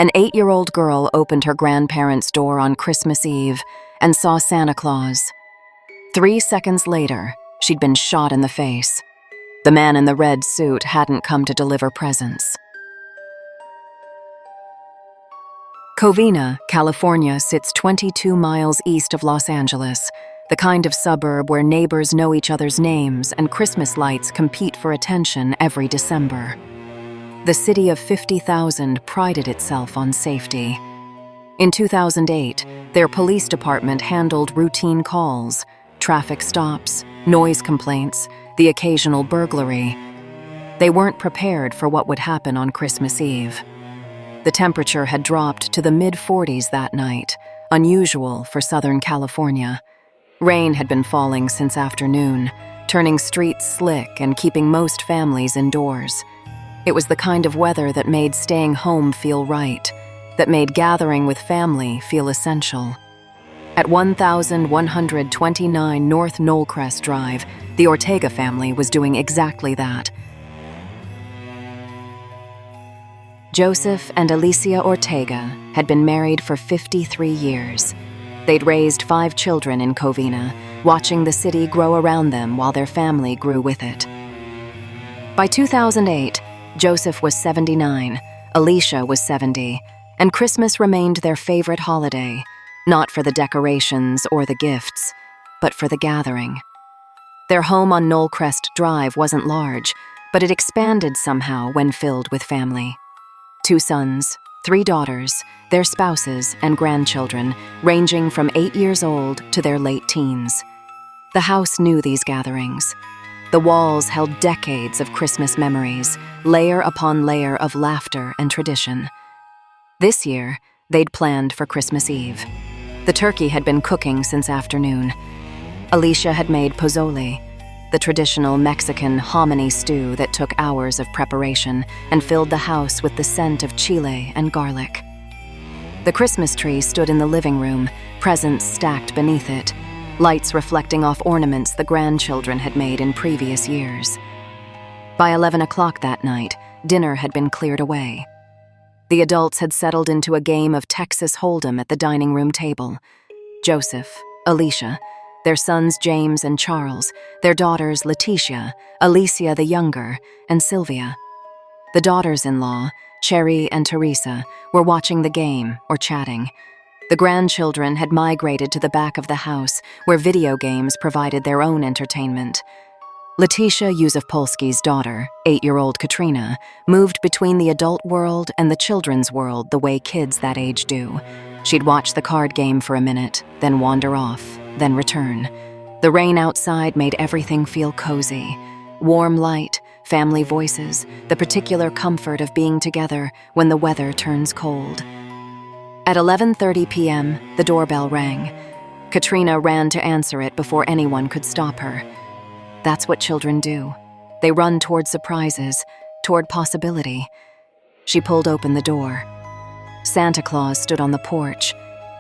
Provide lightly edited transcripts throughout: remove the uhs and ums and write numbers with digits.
An 8-year-old girl opened her grandparents' door on Christmas Eve and saw Santa Claus. 3 seconds later, she'd been shot in the face. The man in the red suit hadn't come to deliver presents. Covina, California sits 22 miles east of Los Angeles, the kind of suburb where neighbors know each other's names and Christmas lights compete for attention every December. The city of 50,000 prided itself on safety. In 2008, their police department handled routine calls, traffic stops, noise complaints, the occasional burglary. They weren't prepared for what would happen on Christmas Eve. The temperature had dropped to the mid-40s that night, unusual for Southern California. Rain had been falling since afternoon, turning streets slick and keeping most families indoors. It was the kind of weather that made staying home feel right, that made gathering with family feel essential. At 1129 North Knollcrest Drive, the Ortega family was doing exactly that. Joseph and Alicia Ortega had been married for 53 years. They'd raised 5 children in Covina, watching the city grow around them while their family grew with it. By 2008, Joseph was 79, Alicia was 70, and Christmas remained their favorite holiday, not for the decorations or the gifts, but for the gathering. Their home on Knollcrest Drive wasn't large, but it expanded somehow when filled with family. 2 sons, 3 daughters, their spouses, and grandchildren, ranging from 8 years old to their late teens. The house knew these gatherings. The walls held decades of Christmas memories, layer upon layer of laughter and tradition. This year, they'd planned for Christmas Eve. The turkey had been cooking since afternoon. Alicia had made pozole, the traditional Mexican hominy stew that took hours of preparation and filled the house with the scent of chile and garlic. The Christmas tree stood in the living room, presents stacked beneath it, lights reflecting off ornaments the grandchildren had made in previous years. By 11 o'clock that night, dinner had been cleared away. The adults had settled into a game of Texas Hold'em at the dining room table. Joseph, Alicia, their sons James and Charles, their daughters Leticia, Alicia the younger, and Sylvia. The daughters-in-law, Cherry and Teresa, were watching the game or chatting. The grandchildren had migrated to the back of the house, where video games provided their own entertainment. Leticia Yusufpolski's daughter, 8-year-old Katrina, moved between the adult world and the children's world the way kids that age do. She'd watch the card game for a minute, then wander off, then return. The rain outside made everything feel cozy. Warm light, family voices, the particular comfort of being together when the weather turns cold. At 11:30 p.m., the doorbell rang. Katrina ran to answer it before anyone could stop her. That's what children do. They run toward surprises, toward possibility. She pulled open the door. Santa Claus stood on the porch.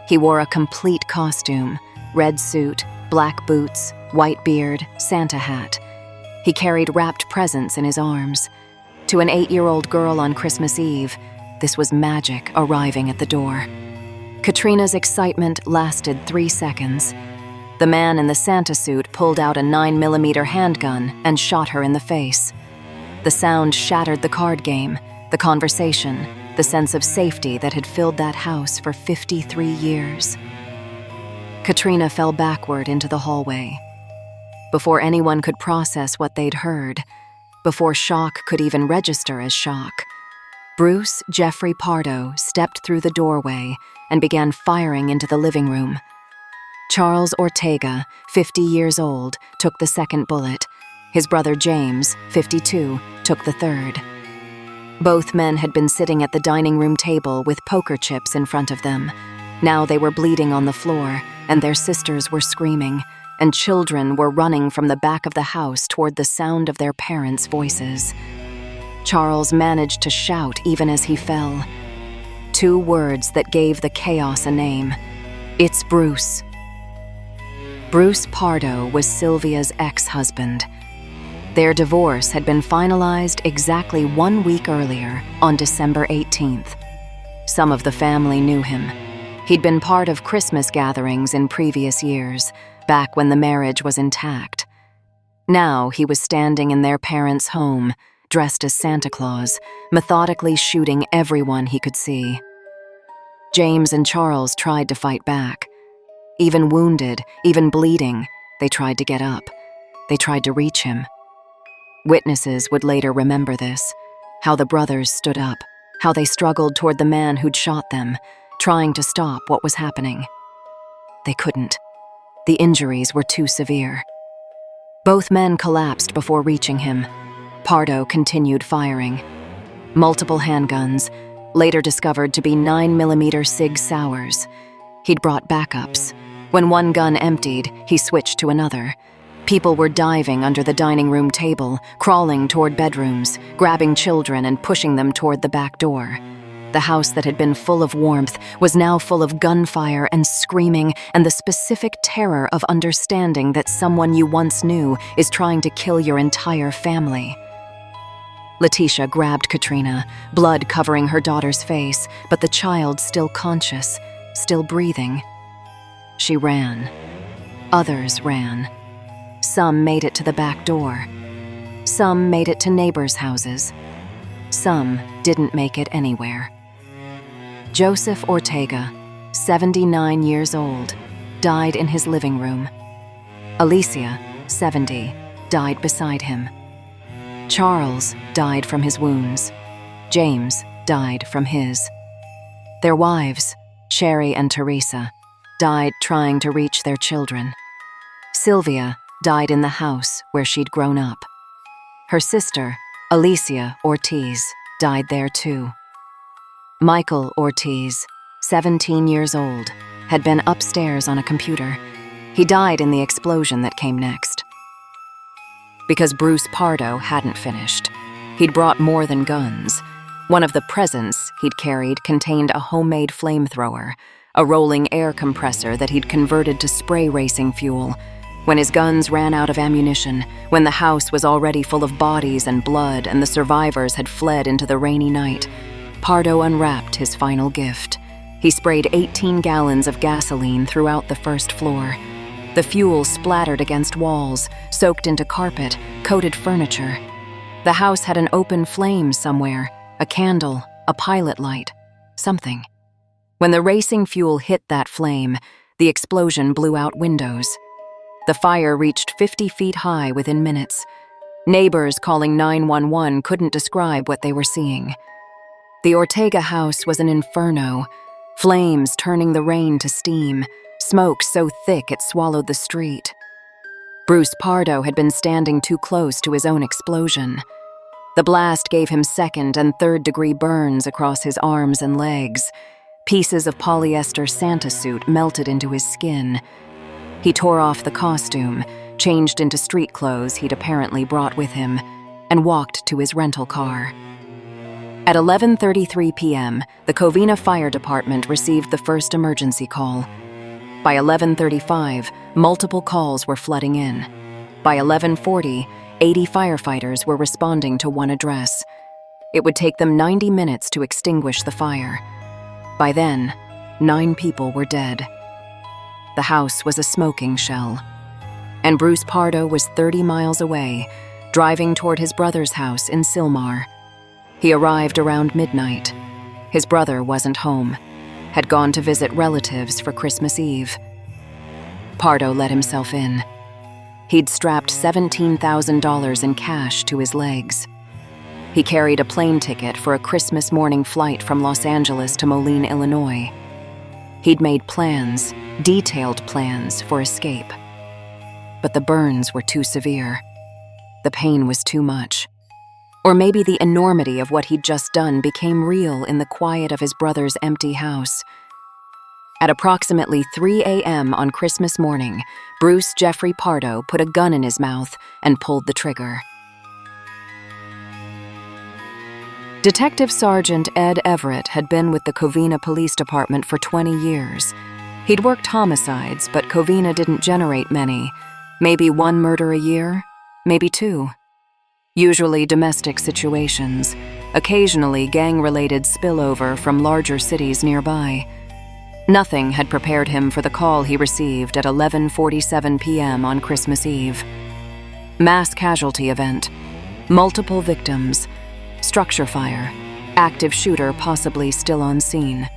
He wore a complete costume, red suit, black boots, white beard, Santa hat. He carried wrapped presents in his arms. To an 8-year-old girl on Christmas Eve, this was magic arriving at the door. Katrina's excitement lasted 3 seconds. The man in the Santa suit pulled out a 9mm handgun and shot her in the face. The sound shattered the card game, the conversation, the sense of safety that had filled that house for 53 years. Katrina fell backward into the hallway. Before anyone could process what they'd heard, before shock could even register as shock, Bruce Jeffrey Pardo stepped through the doorway and began firing into the living room. Charles Ortega, 50 years old, took the second bullet. His brother James, 52, took the third. Both men had been sitting at the dining room table with poker chips in front of them. Now they were bleeding on the floor, and their sisters were screaming, and children were running from the back of the house toward the sound of their parents' voices. Charles managed to shout even as he fell. 2 words that gave the chaos a name. It's Bruce. Bruce Pardo was Sylvia's ex-husband. Their divorce had been finalized exactly 1 week earlier, on December 18th. Some of the family knew him. He'd been part of Christmas gatherings in previous years, back when the marriage was intact. Now he was standing in their parents' home, dressed as Santa Claus, methodically shooting everyone he could see. James and Charles tried to fight back. Even wounded, even bleeding, they tried to get up. They tried to reach him. Witnesses would later remember this, how the brothers stood up, how they struggled toward the man who'd shot them, trying to stop what was happening. They couldn't. The injuries were too severe. Both men collapsed before reaching him. Pardo continued firing. Multiple handguns, later discovered to be 9mm Sig Sauers. He'd brought backups. When one gun emptied, he switched to another. People were diving under the dining room table, crawling toward bedrooms, grabbing children and pushing them toward the back door. The house that had been full of warmth was now full of gunfire and screaming and the specific terror of understanding that someone you once knew is trying to kill your entire family. Letitia grabbed Katrina, blood covering her daughter's face, but the child still conscious, still breathing. She ran. Others ran. Some made it to the back door. Some made it to neighbors' houses. Some didn't make it anywhere. Joseph Ortega, 79 years old, died in his living room. Alicia, 70, died beside him. Charles died from his wounds. James died from his. Their wives, Sherry and Teresa, died trying to reach their children. Sylvia died in the house where she'd grown up. Her sister, Alicia Ortiz, died there too. Michael Ortiz, 17 years old, had been upstairs on a computer. He died in the explosion that came next. Because Bruce Pardo hadn't finished. He'd brought more than guns. One of the presents he'd carried contained a homemade flamethrower, a rolling air compressor that he'd converted to spray racing fuel. When his guns ran out of ammunition, when the house was already full of bodies and blood and the survivors had fled into the rainy night, Pardo unwrapped his final gift. He sprayed 18 gallons of gasoline throughout the first floor. The fuel splattered against walls, soaked into carpet, coated furniture. The house had an open flame somewhere, a candle, a pilot light, something. When the racing fuel hit that flame, the explosion blew out windows. The fire reached 50 feet high within minutes. Neighbors calling 911 couldn't describe what they were seeing. The Ortega house was an inferno, flames turning the rain to steam, smoke so thick it swallowed the street. Bruce Pardo had been standing too close to his own explosion. The blast gave him second and third-degree burns across his arms and legs. Pieces of polyester Santa suit melted into his skin. He tore off the costume, changed into street clothes he'd apparently brought with him, and walked to his rental car. At 11:33 p.m., the Covina Fire Department received the first emergency call. By 11:35, multiple calls were flooding in. By 11:40, 80 firefighters were responding to one address. It would take them 90 minutes to extinguish the fire. By then, 9 people were dead. The house was a smoking shell. And Bruce Pardo was 30 miles away, driving toward his brother's house in Sylmar. He arrived around midnight. His brother wasn't home, had gone to visit relatives for Christmas Eve. Pardo let himself in. He'd strapped $17,000 in cash to his legs. He carried a plane ticket for a Christmas morning flight from Los Angeles to Moline, Illinois. He'd made plans, detailed plans for escape. But the burns were too severe. The pain was too much. Or maybe the enormity of what he'd just done became real in the quiet of his brother's empty house. At approximately 3 a.m. on Christmas morning, Bruce Jeffrey Pardo put a gun in his mouth and pulled the trigger. Detective Sergeant Ed Everett had been with the Covina Police Department for 20 years. He'd worked homicides, but Covina didn't generate many. Maybe 1 murder a year, maybe 2. Usually domestic situations. occasionally gang-related spillover from larger cities nearby. Nothing had prepared him for the call he received at 11:47 p.m. on Christmas Eve. Mass casualty event, multiple victims, structure fire, active shooter possibly still on scene.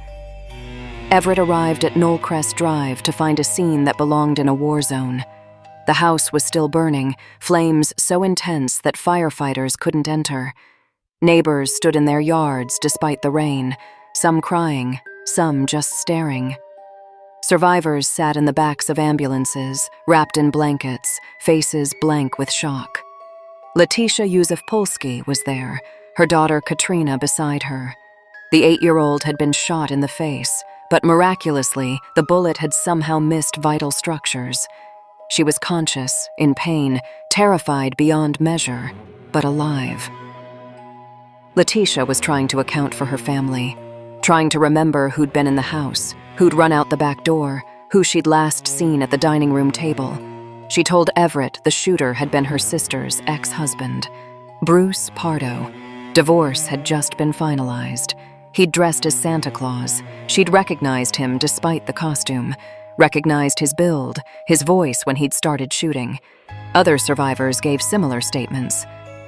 Everett arrived at Knollcrest Drive to find a scene that belonged in a war zone. The house was still burning, flames so intense that firefighters couldn't enter. Neighbors stood in their yards despite the rain, some crying, some just staring. Survivors sat in the backs of ambulances, wrapped in blankets, faces blank with shock. Letitia Józef-Polski was there, her daughter Katrina beside her. The 8-year-old had been shot in the face, but miraculously, the bullet had somehow missed vital structures. She was conscious, in pain, terrified beyond measure, but alive. Letitia was trying to account for her family, trying to remember who'd been in the house, who'd run out the back door, who she'd last seen at the dining room table. She told Everett the shooter had been her sister's ex-husband, Bruce Pardo. Divorce had just been finalized. He'd dressed as Santa Claus. She'd recognized him despite the costume, recognized his build, his voice when he'd started shooting. Other survivors gave similar statements.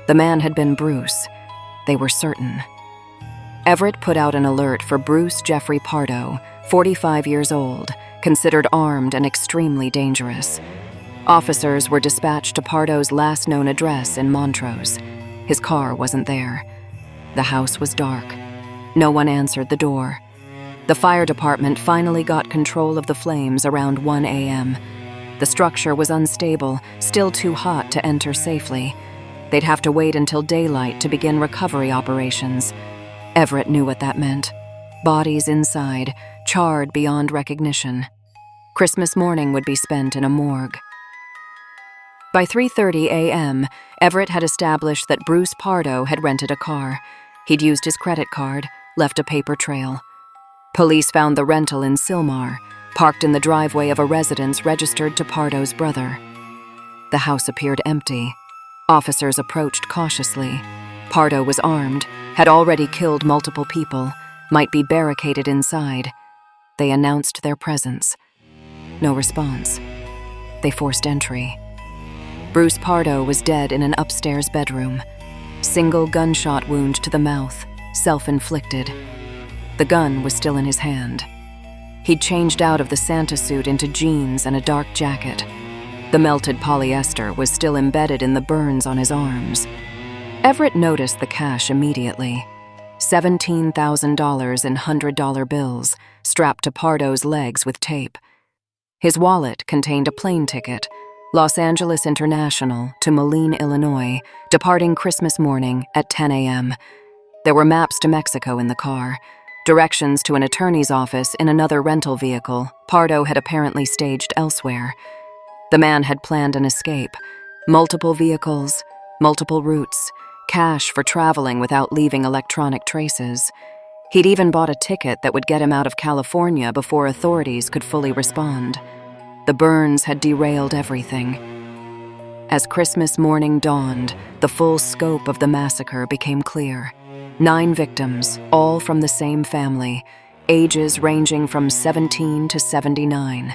The man had been Bruce. They were certain. Everett put out an alert for Bruce Jeffrey Pardo, 45 years old, considered armed and extremely dangerous. Officers were dispatched to Pardo's last known address in Montrose. His car wasn't there. The house was dark. No one answered the door. The fire department finally got control of the flames around 1 a.m. The structure was unstable, still too hot to enter safely. They'd have to wait until daylight to begin recovery operations. Everett knew what that meant. Bodies inside, charred beyond recognition. Christmas morning would be spent in a morgue. By 3:30 a.m., Everett had established that Bruce Pardo had rented a car. He'd used his credit card, left a paper trail. Police found the rental in Sylmar, parked in the driveway of a residence registered to Pardo's brother. The house appeared empty. Officers approached cautiously. Pardo was armed, had already killed multiple people, might be barricaded inside. They announced their presence. No response. They forced entry. Bruce Pardo was dead in an upstairs bedroom. Single gunshot wound to the mouth, self-inflicted. The gun was still in his hand. He'd changed out of the Santa suit into jeans and a dark jacket. The melted polyester was still embedded in the burns on his arms. Everett noticed the cash immediately. $17,000 in $100 bills, strapped to Pardo's legs with tape. His wallet contained a plane ticket, Los Angeles International to Moline, Illinois, departing Christmas morning at 10 a.m. There were maps to Mexico in the car, directions to an attorney's office in another rental vehicle Pardo had apparently staged elsewhere. The man had planned an escape, multiple vehicles, multiple routes, cash for traveling without leaving electronic traces. He'd even bought a ticket that would get him out of California before authorities could fully respond. The burns had derailed everything. As Christmas morning dawned, the full scope of the massacre became clear. 9 victims, all from the same family, ages ranging from 17 to 79.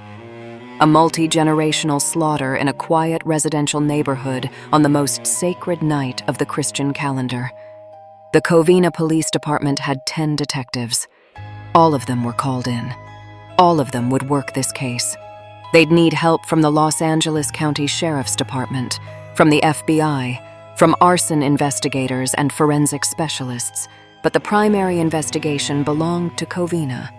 A multi-generational slaughter in a quiet residential neighborhood on the most sacred night of the Christian calendar. The Covina Police Department had 10 detectives. All of them were called in. All of them would work this case. They'd need help from the Los Angeles County Sheriff's Department, from the FBI, from arson investigators and forensic specialists, but the primary investigation belonged to Covina.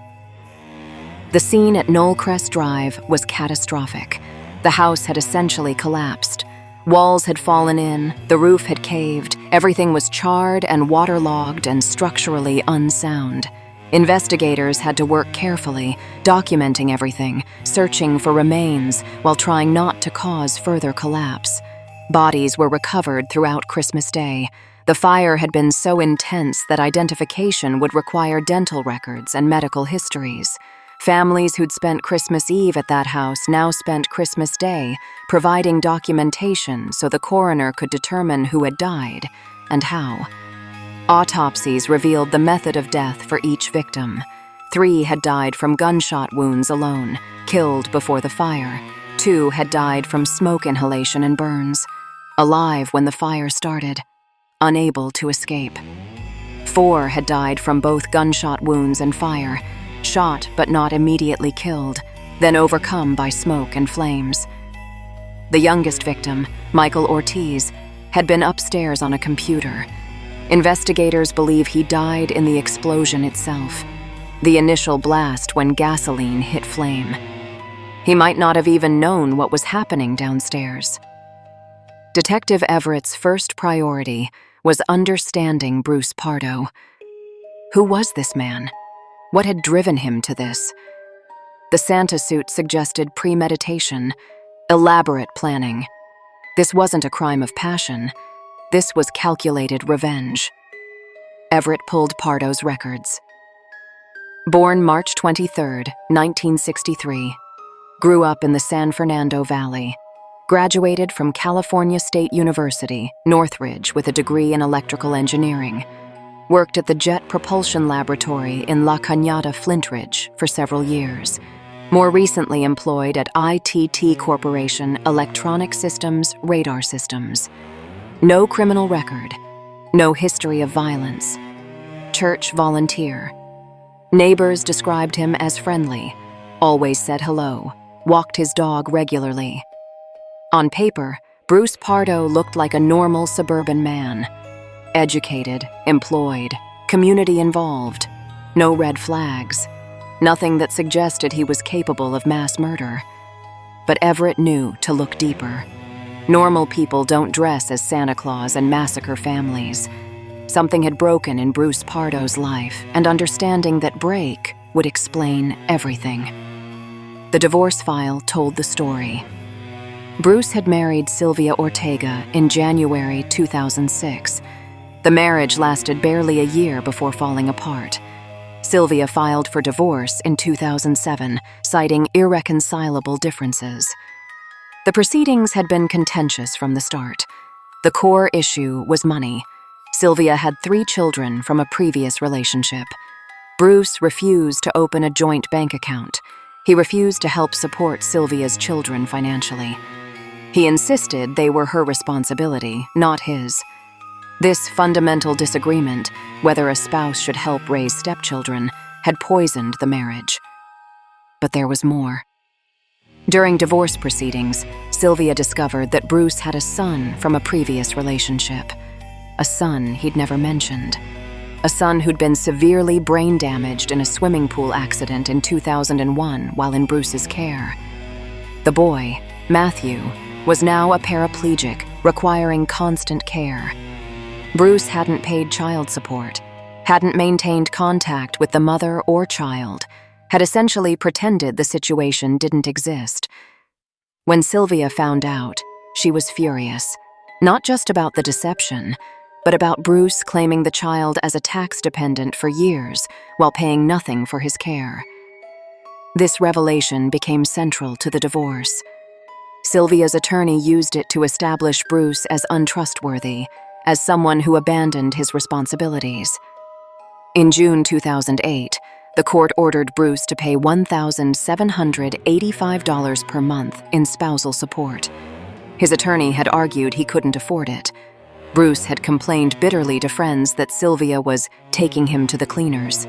The scene at Knollcrest Drive was catastrophic. The house had essentially collapsed. Walls had fallen in, the roof had caved, everything was charred and waterlogged and structurally unsound. Investigators had to work carefully, documenting everything, searching for remains, while trying not to cause further collapse. Bodies were recovered throughout Christmas Day. The fire had been so intense that identification would require dental records and medical histories. Families who'd spent Christmas Eve at that house now spent Christmas Day, providing documentation so the coroner could determine who had died and how. Autopsies revealed the method of death for each victim. 3 had died from gunshot wounds alone, killed before the fire. 2 had died from smoke inhalation and burns, alive when the fire started, unable to escape. 4 had died from both gunshot wounds and fire, shot but not immediately killed, then overcome by smoke and flames. The youngest victim, Michael Ortiz, had been upstairs on a computer. Investigators believe he died in the explosion itself, the initial blast when gasoline hit flame. He might not have even known what was happening downstairs. Detective Everett's first priority was understanding Bruce Pardo. Who was this man? What had driven him to this? The Santa suit suggested premeditation, elaborate planning. This wasn't a crime of passion. This was calculated revenge. Everett pulled Pardo's records. Born March 23, 1963. Grew up in the San Fernando Valley. Graduated from California State University, Northridge, with a degree in electrical engineering. Worked at the Jet Propulsion Laboratory in La Cañada, Flint Ridge, for several years. More recently employed at ITT Corporation Electronic Systems Radar Systems. No criminal record. No history of violence. Church volunteer. Neighbors described him as friendly. Always said hello. Walked his dog regularly. On paper, Bruce Pardo looked like a normal suburban man. Educated, employed, community involved. No red flags. Nothing that suggested he was capable of mass murder. But Everett knew to look deeper. Normal people don't dress as Santa Claus and massacre families. Something had broken in Bruce Pardo's life, and understanding that break would explain everything. The divorce file told the story. Bruce had married Sylvia Ortega in January 2006. The marriage lasted barely a year before falling apart. Sylvia filed for divorce in 2007, citing irreconcilable differences. The proceedings had been contentious from the start. The core issue was money. Sylvia had 3 children from a previous relationship. Bruce refused to open a joint bank account. He refused to help support Sylvia's children financially. He insisted they were her responsibility, not his. This fundamental disagreement, whether a spouse should help raise stepchildren, had poisoned the marriage. But there was more. During divorce proceedings, Sylvia discovered that Bruce had a son from a previous relationship. A son he'd never mentioned. A son who'd been severely brain damaged in a swimming pool accident in 2001 while in Bruce's care. The boy, Matthew, was now a paraplegic, requiring constant care. Bruce hadn't paid child support, hadn't maintained contact with the mother or child, had essentially pretended the situation didn't exist. When Sylvia found out, she was furious, not just about the deception, but about Bruce claiming the child as a tax dependent for years while paying nothing for his care. This revelation became central to the divorce. Sylvia's attorney used it to establish Bruce as untrustworthy, as someone who abandoned his responsibilities. In June 2008, the court ordered Bruce to pay $1,785 per month in spousal support. His attorney had argued he couldn't afford it. Bruce had complained bitterly to friends that Sylvia was taking him to the cleaners.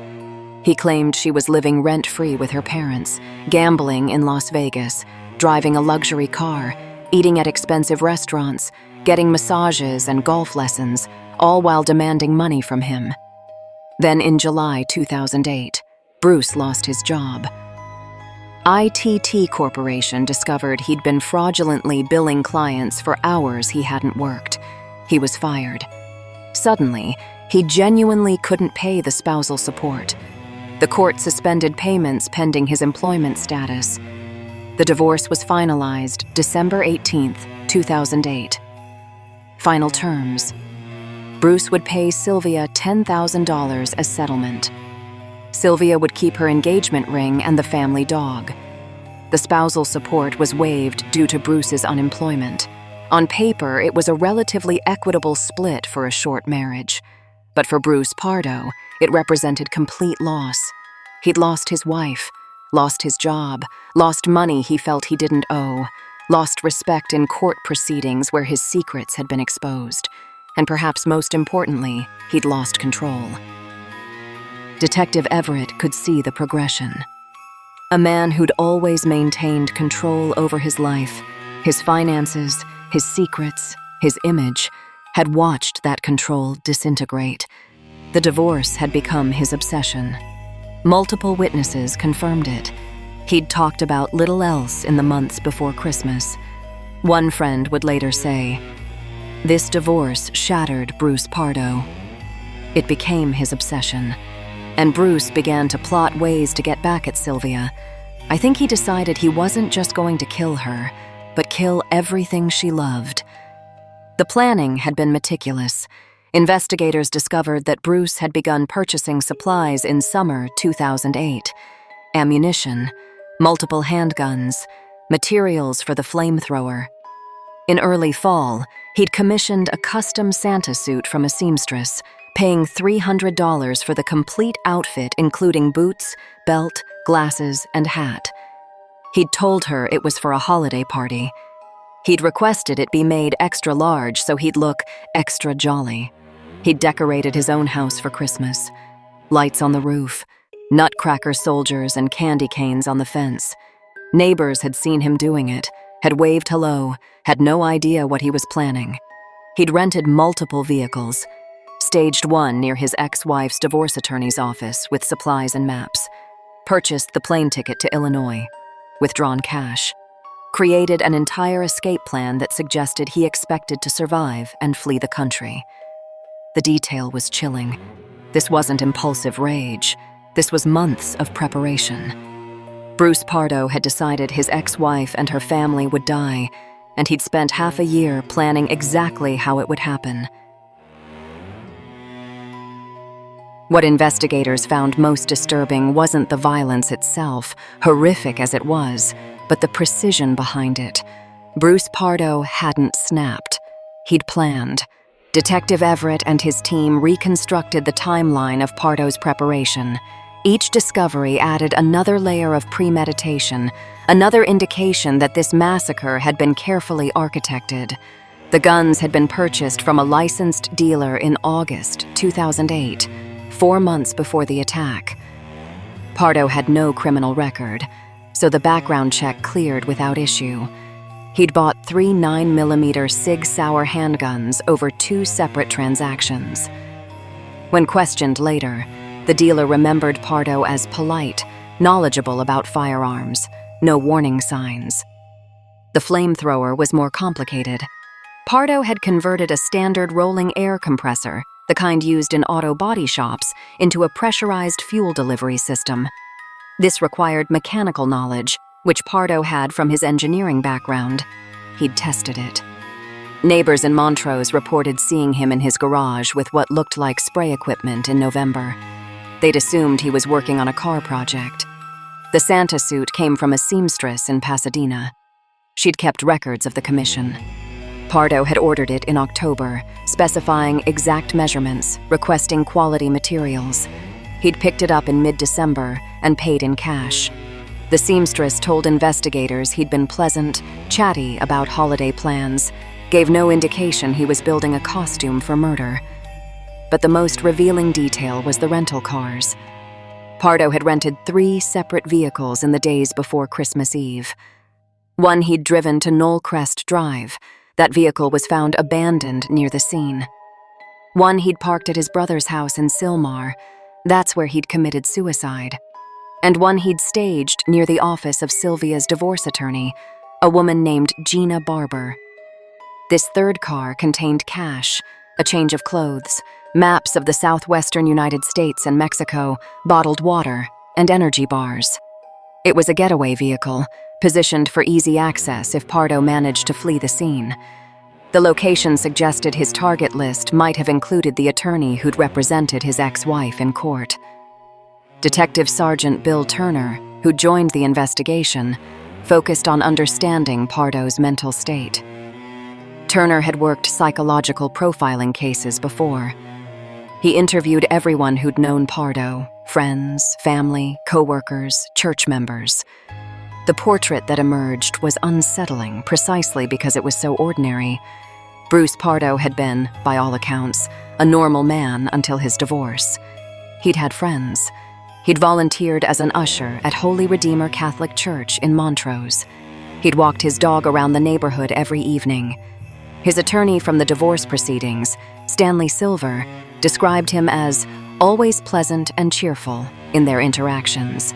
He claimed she was living rent-free with her parents, gambling in Las Vegas, driving a luxury car, eating at expensive restaurants, getting massages and golf lessons, all while demanding money from him. Then in July 2008, Bruce lost his job. ITT Corporation discovered he'd been fraudulently billing clients for hours he hadn't worked. He was fired. Suddenly, he genuinely couldn't pay the spousal support. The court suspended payments pending his employment status. The divorce was finalized December 18, 2008. Final terms. Bruce would pay Sylvia $10,000 as settlement. Sylvia would keep her engagement ring and the family dog. The spousal support was waived due to Bruce's unemployment. On paper, it was a relatively equitable split for a short marriage. But for Bruce Pardo, it represented complete loss. He'd lost his wife, lost his job, lost money he felt he didn't owe, lost respect in court proceedings where his secrets had been exposed, and perhaps most importantly, he'd lost control. Detective Everett could see the progression. A man who'd always maintained control over his life, his finances, his secrets, his image, had watched that control disintegrate. The divorce had become his obsession. Multiple witnesses confirmed it. He'd talked about little else in the months before Christmas. One friend would later say, "This divorce shattered Bruce Pardo." It became his obsession, and Bruce began to plot ways to get back at Sylvia. I think he decided he wasn't just going to kill her, but kill everything she loved. The planning had been meticulous. Investigators discovered that Bruce had begun purchasing supplies in summer 2008. Ammunition, multiple handguns, materials for the flamethrower. In early fall, he'd commissioned a custom Santa suit from a seamstress, paying $300 for the complete outfit including boots, belt, glasses, and hat. He'd told her it was for a holiday party. He'd requested it be made extra large so he'd look extra jolly. He'd decorated his own house for Christmas. Lights on the roof, nutcracker soldiers and candy canes on the fence. Neighbors had seen him doing it, had waved hello, had no idea what he was planning. He'd rented multiple vehicles, staged one near his ex-wife's divorce attorney's office with supplies and maps, purchased the plane ticket to Illinois, withdrawn cash, created an entire escape plan that suggested he expected to survive and flee the country. The detail was chilling. This wasn't impulsive rage. This was months of preparation. Bruce Pardo had decided his ex-wife and her family would die, and he'd spent half a year planning exactly how it would happen. What investigators found most disturbing wasn't the violence itself, horrific as it was, but the precision behind it. Bruce Pardo hadn't snapped. He'd planned. Detective Everett and his team reconstructed the timeline of Pardo's preparation. Each discovery added another layer of premeditation, another indication that this massacre had been carefully architected. The guns had been purchased from a licensed dealer in August 2008, 4 months before the attack. Pardo had no criminal record, so the background check cleared without issue. He'd bought 3 9mm Sig Sauer handguns over 2 separate transactions. When questioned later, the dealer remembered Pardo as polite, knowledgeable about firearms, no warning signs. The flamethrower was more complicated. Pardo had converted a standard rolling air compressor, the kind used in auto body shops, into a pressurized fuel delivery system. This required mechanical knowledge, which Pardo had from his engineering background. He'd tested it. Neighbors in Montrose reported seeing him in his garage with what looked like spray equipment in November. They'd assumed he was working on a car project. The Santa suit came from a seamstress in Pasadena. She'd kept records of the commission. Pardo had ordered it in October, specifying exact measurements, requesting quality materials. He'd picked it up in mid-December and paid in cash. The seamstress told investigators he'd been pleasant, chatty about holiday plans, gave no indication he was building a costume for murder. But the most revealing detail was the rental cars. Pardo had rented 3 separate vehicles in the days before Christmas Eve. One he'd driven to Knollcrest Drive. That vehicle was found abandoned near the scene. One he'd parked at his brother's house in Sylmar. That's where he'd committed suicide. And one he'd staged near the office of Sylvia's divorce attorney, a woman named Gina Barber. This third car contained cash, a change of clothes, maps of the southwestern United States and Mexico, bottled water, and energy bars. It was a getaway vehicle, positioned for easy access if Pardo managed to flee the scene. The location suggested his target list might have included the attorney who'd represented his ex-wife in court. Detective Sergeant Bill Turner, who joined the investigation, focused on understanding Pardo's mental state. Turner had worked psychological profiling cases before. He interviewed everyone who'd known Pardo: friends, family, co-workers, church members. The portrait that emerged was unsettling precisely because it was so ordinary. Bruce Pardo had been, by all accounts, a normal man until his divorce. He'd had friends. He'd volunteered as an usher at Holy Redeemer Catholic Church in Montrose. He'd walked his dog around the neighborhood every evening. His attorney from the divorce proceedings, Stanley Silver, described him as always pleasant and cheerful in their interactions.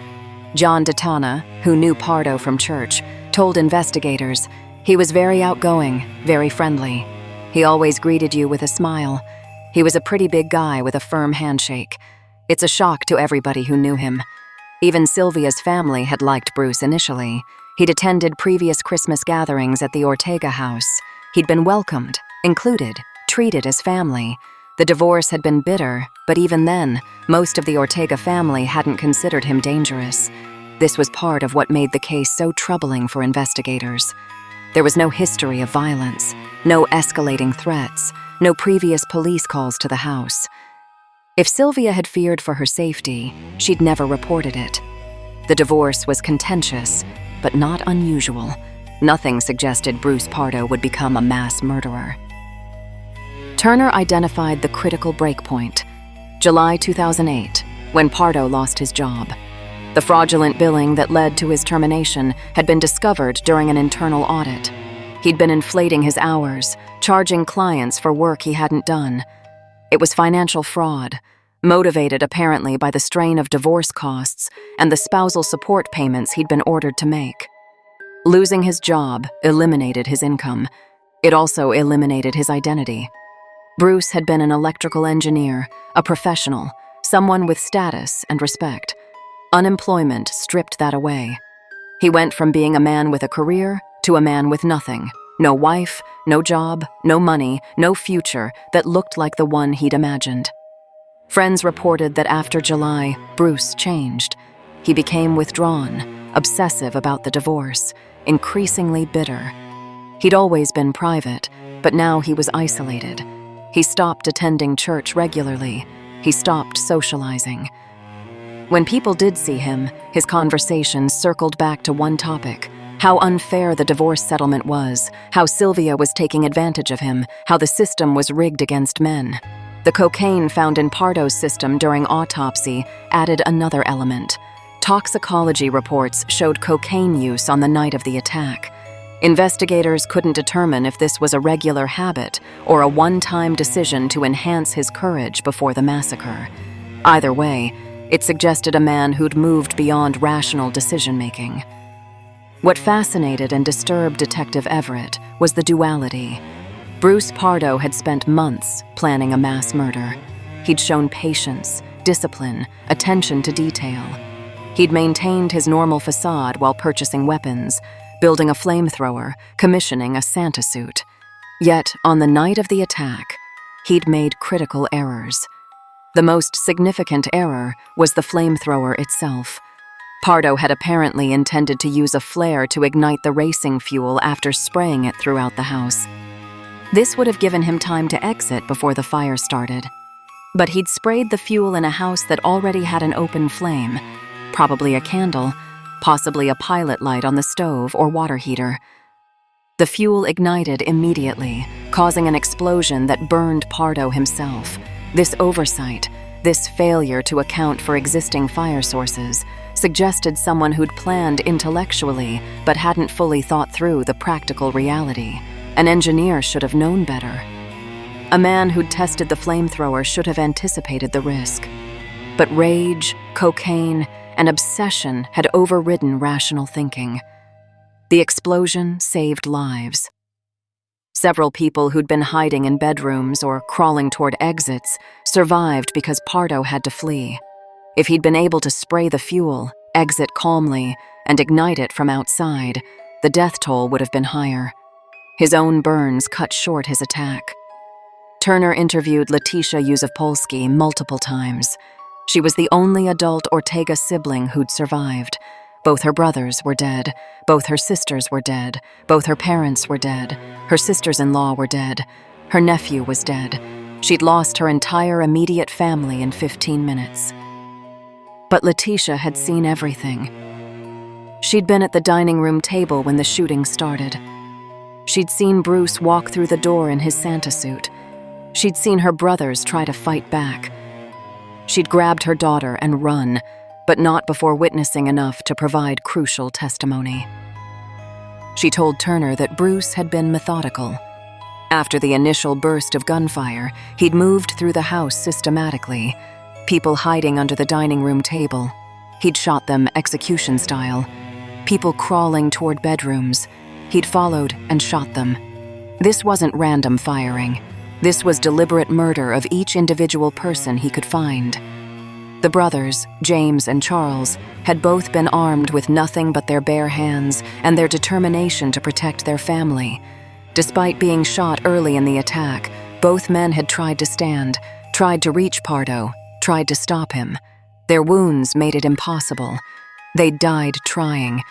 John DeTana, who knew Pardo from church, told investigators he was very outgoing, very friendly. He always greeted you with a smile. He was a pretty big guy with a firm handshake. It's a shock to everybody who knew him. Even Sylvia's family had liked Bruce initially. He'd attended previous Christmas gatherings at the Ortega house. He'd been welcomed, included, treated as family. The divorce had been bitter, but even then, most of the Ortega family hadn't considered him dangerous. This was part of what made the case so troubling for investigators. There was no history of violence, no escalating threats, no previous police calls to the house. If Sylvia had feared for her safety, she'd never reported it. The divorce was contentious, but not unusual. Nothing suggested Bruce Pardo would become a mass murderer. Turner identified the critical breakpoint, July 2008, when Pardo lost his job. The fraudulent billing that led to his termination had been discovered during an internal audit. He'd been inflating his hours, charging clients for work he hadn't done. It was financial fraud, motivated apparently by the strain of divorce costs and the spousal support payments he'd been ordered to make. Losing his job eliminated his income. It also eliminated his identity. Bruce had been an electrical engineer, a professional, someone with status and respect. Unemployment stripped that away. He went from being a man with a career to a man with nothing. No wife, no job, no money, no future that looked like the one he'd imagined. Friends reported that after July, Bruce changed. He became withdrawn, obsessive about the divorce, increasingly bitter. He'd always been private, but now he was isolated. He stopped attending church regularly. He stopped socializing. When people did see him, his conversations circled back to one topic: how unfair the divorce settlement was, how Sylvia was taking advantage of him, how the system was rigged against men. The cocaine found in Pardo's system during autopsy added another element. Toxicology reports showed cocaine use on the night of the attack. Investigators couldn't determine if this was a regular habit or a one-time decision to enhance his courage before the massacre. Either way, it suggested a man who'd moved beyond rational decision-making. What fascinated and disturbed Detective Everett was the duality. Bruce Pardo had spent months planning a mass murder. He'd shown patience, discipline, attention to detail. He'd maintained his normal facade while purchasing weapons, building a flamethrower, commissioning a Santa suit. Yet, on the night of the attack, he'd made critical errors. The most significant error was the flamethrower itself. Pardo had apparently intended to use a flare to ignite the racing fuel after spraying it throughout the house. This would have given him time to exit before the fire started. But he'd sprayed the fuel in a house that already had an open flame, probably a candle, possibly a pilot light on the stove or water heater. The fuel ignited immediately, causing an explosion that burned Pardo himself. This oversight, this failure to account for existing fire sources, suggested someone who'd planned intellectually but hadn't fully thought through the practical reality. An engineer should have known better. A man who'd tested the flamethrower should have anticipated the risk. But rage, cocaine, and obsession had overridden rational thinking. The explosion saved lives. Several people who'd been hiding in bedrooms or crawling toward exits survived because Pardo had to flee. If he'd been able to spray the fuel, exit calmly, and ignite it from outside, the death toll would have been higher. His own burns cut short his attack. Turner interviewed Letitia Yuzefpolsky multiple times. She was the only adult Ortega sibling who'd survived. Both her brothers were dead. Both her sisters were dead. Both her parents were dead. Her sisters-in-law were dead. Her nephew was dead. She'd lost her entire immediate family in 15 minutes. But Letitia had seen everything. She'd been at the dining room table when the shooting started. She'd seen Bruce walk through the door in his Santa suit. She'd seen her brothers try to fight back. She'd grabbed her daughter and run, but not before witnessing enough to provide crucial testimony. She told Turner that Bruce had been methodical. After the initial burst of gunfire, he'd moved through the house systematically, people hiding under the dining room table. He'd shot them execution style. People crawling toward bedrooms. He'd followed and shot them. This wasn't random firing. This was deliberate murder of each individual person he could find. The brothers, James and Charles, had both been armed with nothing but their bare hands and their determination to protect their family. Despite being shot early in the attack, both men had tried to stand, tried to reach Pardo, tried to stop him. Their wounds made it impossible. They died trying.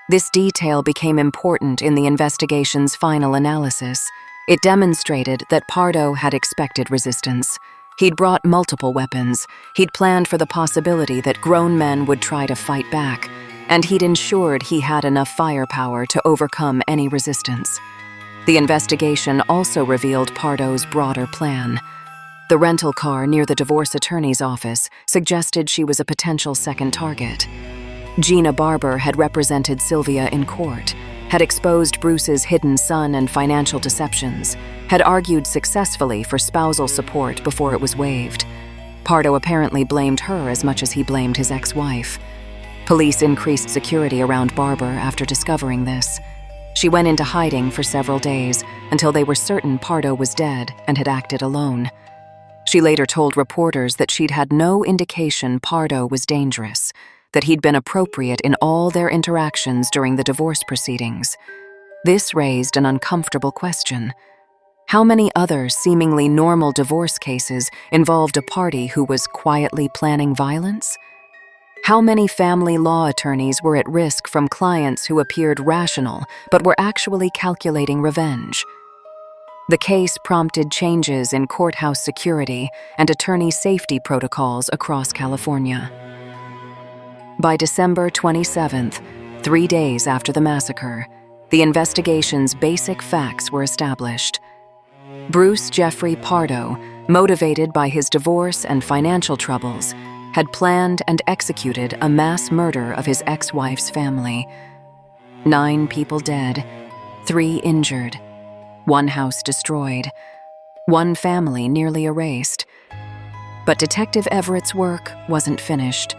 This detail became important in the investigation's final analysis. It demonstrated that Pardo had expected resistance. He'd brought multiple weapons. He'd planned for the possibility that grown men would try to fight back, and he'd ensured he had enough firepower to overcome any resistance. The investigation also revealed Pardo's broader plan. The rental car near the divorce attorney's office suggested she was a potential second target. Gina Barber had represented Sylvia in court, had exposed Bruce's hidden son and financial deceptions, had argued successfully for spousal support before it was waived. Pardo apparently blamed her as much as he blamed his ex-wife. Police increased security around Barber after discovering this. She went into hiding for several days until they were certain Pardo was dead and had acted alone. She later told reporters that she'd had no indication Pardo was dangerous, that he'd been appropriate in all their interactions during the divorce proceedings. This raised an uncomfortable question. How many other seemingly normal divorce cases involved a party who was quietly planning violence? How many family law attorneys were at risk from clients who appeared rational but were actually calculating revenge? The case prompted changes in courthouse security and attorney safety protocols across California. By December 27th, 3 days after the massacre, the investigation's basic facts were established. Bruce Jeffrey Pardo, motivated by his divorce and financial troubles, had planned and executed a mass murder of his ex-wife's family. 9 people dead, 3 injured, 1 house destroyed, 1 family nearly erased. But Detective Everett's work wasn't finished.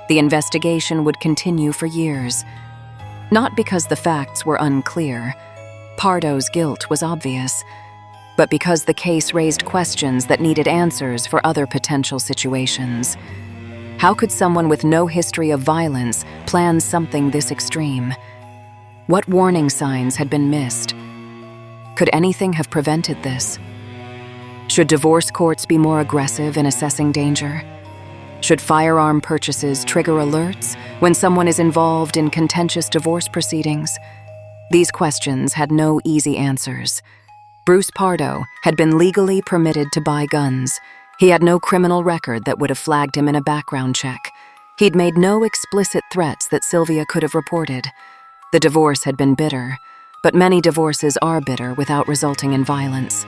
The investigation would continue for years. Not because the facts were unclear. Pardo's guilt was obvious, but because the case raised questions that needed answers for other potential situations. How could someone with no history of violence plan something this extreme? What warning signs had been missed? Could anything have prevented this? Should divorce courts be more aggressive in assessing danger? Should firearm purchases trigger alerts when someone is involved in contentious divorce proceedings? These questions had no easy answers. Bruce Pardo had been legally permitted to buy guns. He had no criminal record that would have flagged him in a background check. He'd made no explicit threats that Sylvia could have reported. The divorce had been bitter, but many divorces are bitter without resulting in violence.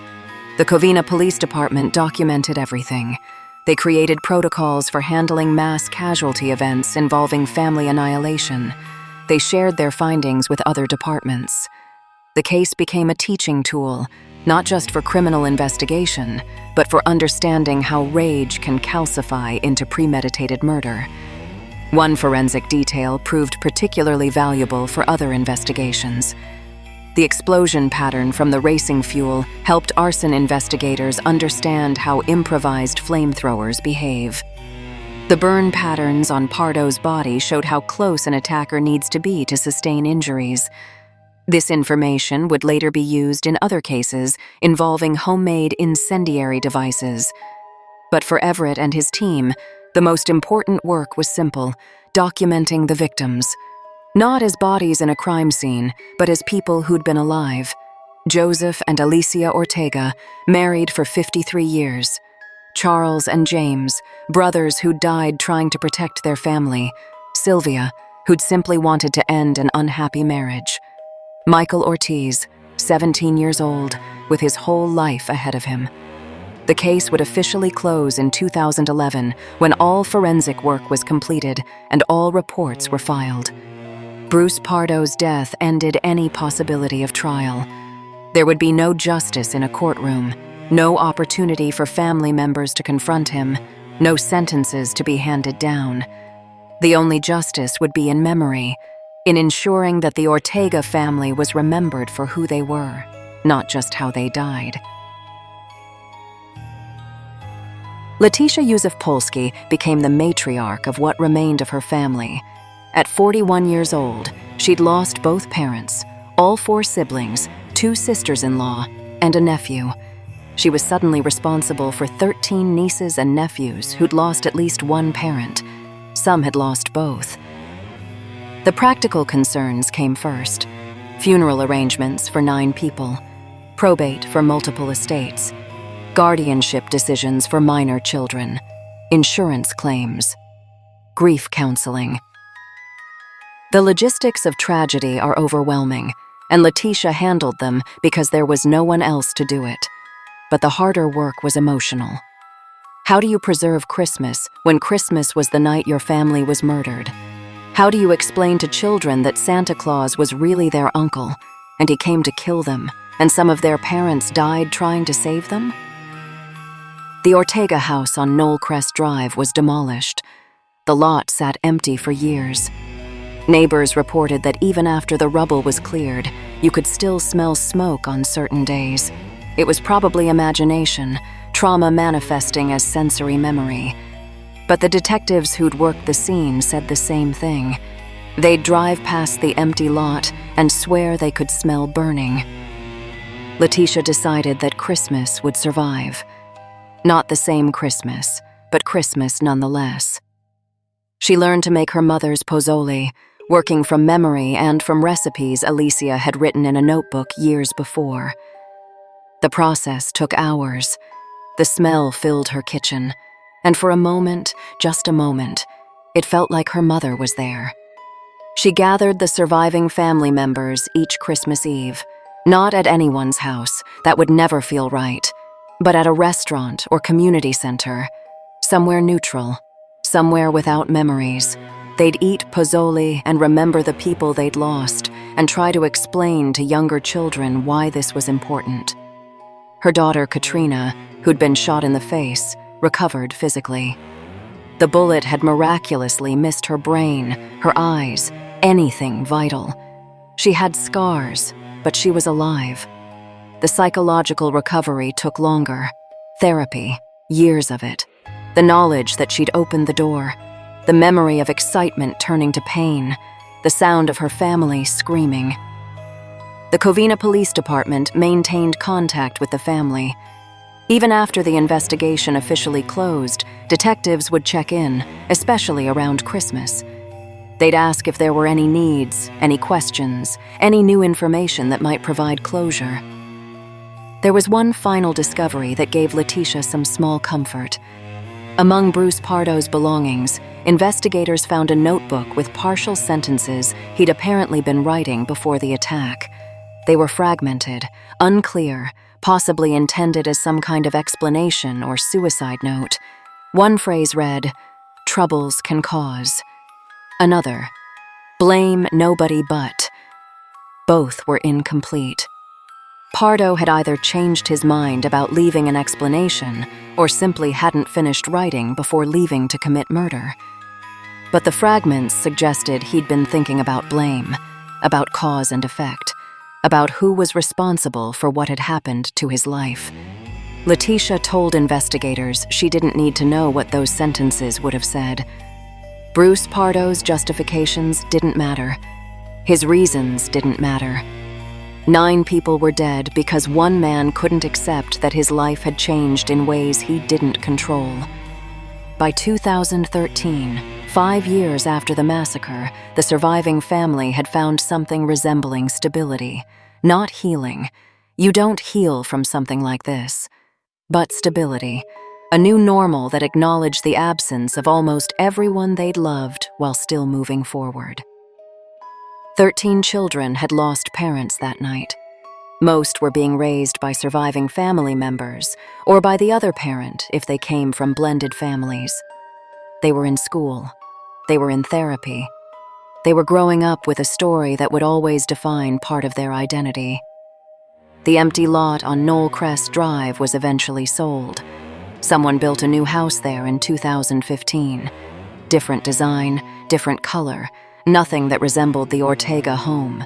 The Covina Police Department documented everything. They created protocols for handling mass casualty events involving family annihilation. They shared their findings with other departments. The case became a teaching tool, not just for criminal investigation, but for understanding how rage can calcify into premeditated murder. One forensic detail proved particularly valuable for other investigations. The explosion pattern from the racing fuel helped arson investigators understand how improvised flamethrowers behave. The burn patterns on Pardo's body showed how close an attacker needs to be to sustain injuries. This information would later be used in other cases involving homemade incendiary devices. But for Everett and his team, the most important work was simple: documenting the victims. Not as bodies in a crime scene, but as people who'd been alive. Joseph and Alicia Ortega, married for 53 years. Charles and James, brothers who died trying to protect their family. Sylvia, who'd simply wanted to end an unhappy marriage. Michael Ortiz, 17 years old, with his whole life ahead of him. The case would officially close in 2011 when all forensic work was completed and all reports were filed. Bruce Pardo's death ended any possibility of trial. There would be no justice in a courtroom, no opportunity for family members to confront him, no sentences to be handed down. The only justice would be in memory, in ensuring that the Ortega family was remembered for who they were, not just how they died. Letitia Józef-Polsky became the matriarch of what remained of her family. At 41 years old, she'd lost both parents, all 4 siblings, 2 sisters-in-law, and a nephew. She was suddenly responsible for 13 nieces and nephews who'd lost at least one parent. Some had lost both. The practical concerns came first. Funeral arrangements for 9 people, probate for multiple estates, guardianship decisions for minor children, insurance claims, grief counseling. The logistics of tragedy are overwhelming, and Letitia handled them because there was no one else to do it. But the harder work was emotional. How do you preserve Christmas when Christmas was the night your family was murdered? How do you explain to children that Santa Claus was really their uncle, and he came to kill them, and some of their parents died trying to save them? The Ortega house on Knollcrest Drive was demolished. The lot sat empty for years. Neighbors reported that even after the rubble was cleared, you could still smell smoke on certain days. It was probably imagination, trauma manifesting as sensory memory. But the detectives who'd worked the scene said the same thing. They'd drive past the empty lot and swear they could smell burning. Letitia decided that Christmas would survive. Not the same Christmas, but Christmas nonetheless. She learned to make her mother's pozole, working from memory and from recipes Alicia had written in a notebook years before. The process took hours. The smell filled her kitchen, and for a moment, just a moment, it felt like her mother was there. She gathered the surviving family members each Christmas Eve, not at anyone's house, that would never feel right, but at a restaurant or community center, somewhere neutral, somewhere without memories. They'd eat pozole and remember the people they'd lost and try to explain to younger children why this was important. Her daughter, Katrina, who'd been shot in the face, recovered physically. The bullet had miraculously missed her brain, her eyes, anything vital. She had scars, but she was alive. The psychological recovery took longer. Therapy, years of it. The knowledge that she'd opened the door. The memory of excitement turning to pain. The sound of her family screaming. The Covina Police Department maintained contact with the family. Even after the investigation officially closed, detectives would check in, especially around Christmas. They'd ask if there were any needs, any questions, any new information that might provide closure. There was one final discovery that gave Letitia some small comfort. Among Bruce Pardo's belongings, investigators found a notebook with partial sentences he'd apparently been writing before the attack. They were fragmented, unclear, possibly intended as some kind of explanation or suicide note. One phrase read, "Troubles can cause." Another, "Blame nobody but." Both were incomplete. Pardo had either changed his mind about leaving an explanation or simply hadn't finished writing before leaving to commit murder. But the fragments suggested he'd been thinking about blame, about cause and effect, about who was responsible for what had happened to his life. Letitia told investigators she didn't need to know what those sentences would have said. Bruce Pardo's justifications didn't matter. His reasons didn't matter. 9 people were dead because one man couldn't accept that his life had changed in ways he didn't control. By 2013, 5 years after the massacre, the surviving family had found something resembling stability, not healing. You don't heal from something like this. But stability, a new normal that acknowledged the absence of almost everyone they'd loved while still moving forward. 13 children had lost parents that night. Most were being raised by surviving family members or by the other parent if they came from blended families. They were in school. They were in therapy. They were growing up with a story that would always define part of their identity. The empty lot on Knollcrest Drive was eventually sold. Someone built a new house there in 2015. Different design, different color, nothing that resembled the Ortega home.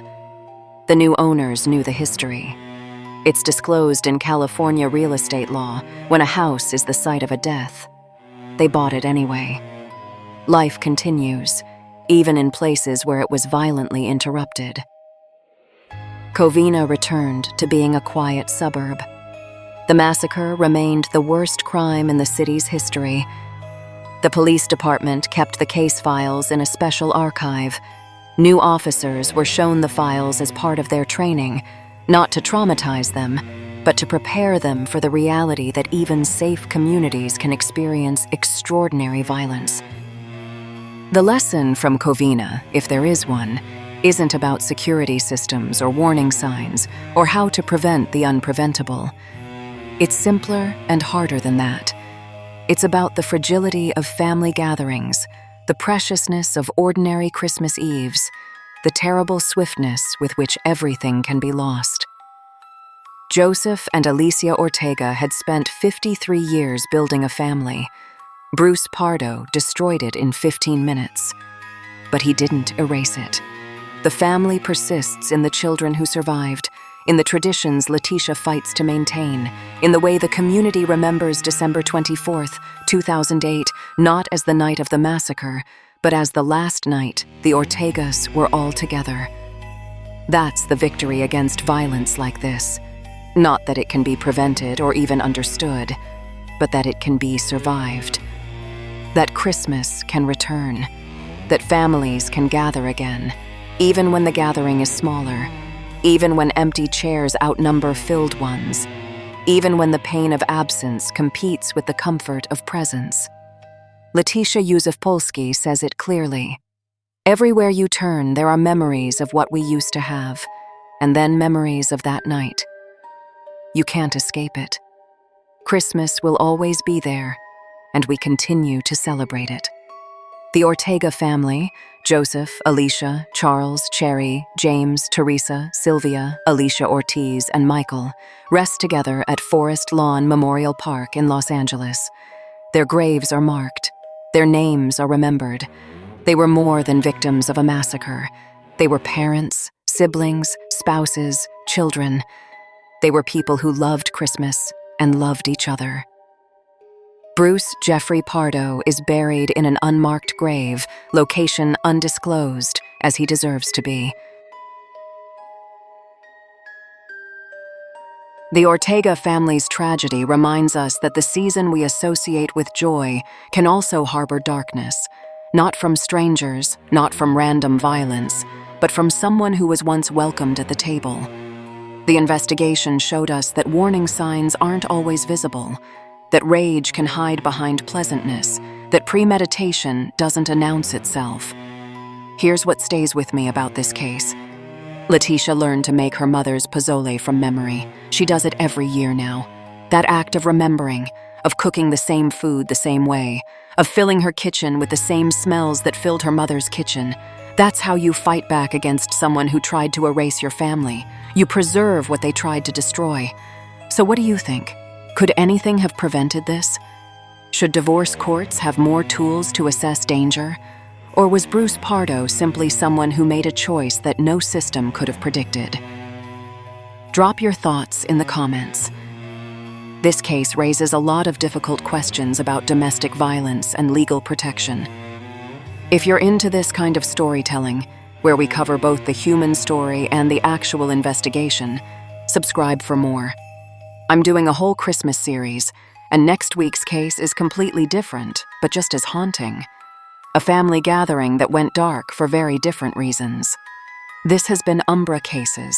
The new owners knew the history. It's disclosed in California real estate law when a house is the site of a death. They bought it anyway. Life continues, even in places where it was violently interrupted. Covina returned to being a quiet suburb. The massacre remained the worst crime in the city's history. The police department kept the case files in a special archive. New officers were shown the files as part of their training, not to traumatize them, but to prepare them for the reality that even safe communities can experience extraordinary violence. The lesson from Covina, if there is one, isn't about security systems or warning signs or how to prevent the unpreventable. It's simpler and harder than that. It's about the fragility of family gatherings, the preciousness of ordinary Christmas Eves, the terrible swiftness with which everything can be lost. Joseph and Alicia Ortega had spent 53 years building a family. Bruce Pardo destroyed it in 15 minutes. But he didn't erase it. The family persists in the children who survived, in the traditions Letitia fights to maintain, in the way the community remembers December 24th, 2008, not as the night of the massacre, but as the last night the Ortegas were all together. That's the victory against violence like this. Not that it can be prevented or even understood, but that it can be survived. That Christmas can return. That families can gather again, even when the gathering is smaller, even when empty chairs outnumber filled ones, even when the pain of absence competes with the comfort of presence. Letitia Józef-Polski says it clearly. Everywhere you turn, there are memories of what we used to have, and then memories of that night. You can't escape it. Christmas will always be there, and we continue to celebrate it. The Ortega family, Joseph, Alicia, Charles, Cherry, James, Teresa, Sylvia, Alicia Ortiz, and Michael, rest together at Forest Lawn Memorial Park in Los Angeles. Their graves are marked. Their names are remembered. They were more than victims of a massacre. They were parents, siblings, spouses, children. They were people who loved Christmas and loved each other. Bruce Jeffrey Pardo is buried in an unmarked grave, location undisclosed, as he deserves to be. The Ortega family's tragedy reminds us that the season we associate with joy can also harbor darkness, not from strangers, not from random violence, but from someone who was once welcomed at the table. The investigation showed us that warning signs aren't always visible, that rage can hide behind pleasantness, that premeditation doesn't announce itself. Here's what stays with me about this case. Letitia learned to make her mother's pozole from memory. She does it every year now. That act of remembering, of cooking the same food the same way, of filling her kitchen with the same smells that filled her mother's kitchen. That's how you fight back against someone who tried to erase your family. You preserve what they tried to destroy. So what do you think? Could anything have prevented this? Should divorce courts have more tools to assess danger? Or was Bruce Pardo simply someone who made a choice that no system could have predicted? Drop your thoughts in the comments. This case raises a lot of difficult questions about domestic violence and legal protection. If you're into this kind of storytelling, where we cover both the human story and the actual investigation, subscribe for more. I'm doing a whole Christmas series, and next week's case is completely different, but just as haunting. A family gathering that went dark for very different reasons. This has been Umbra Cases.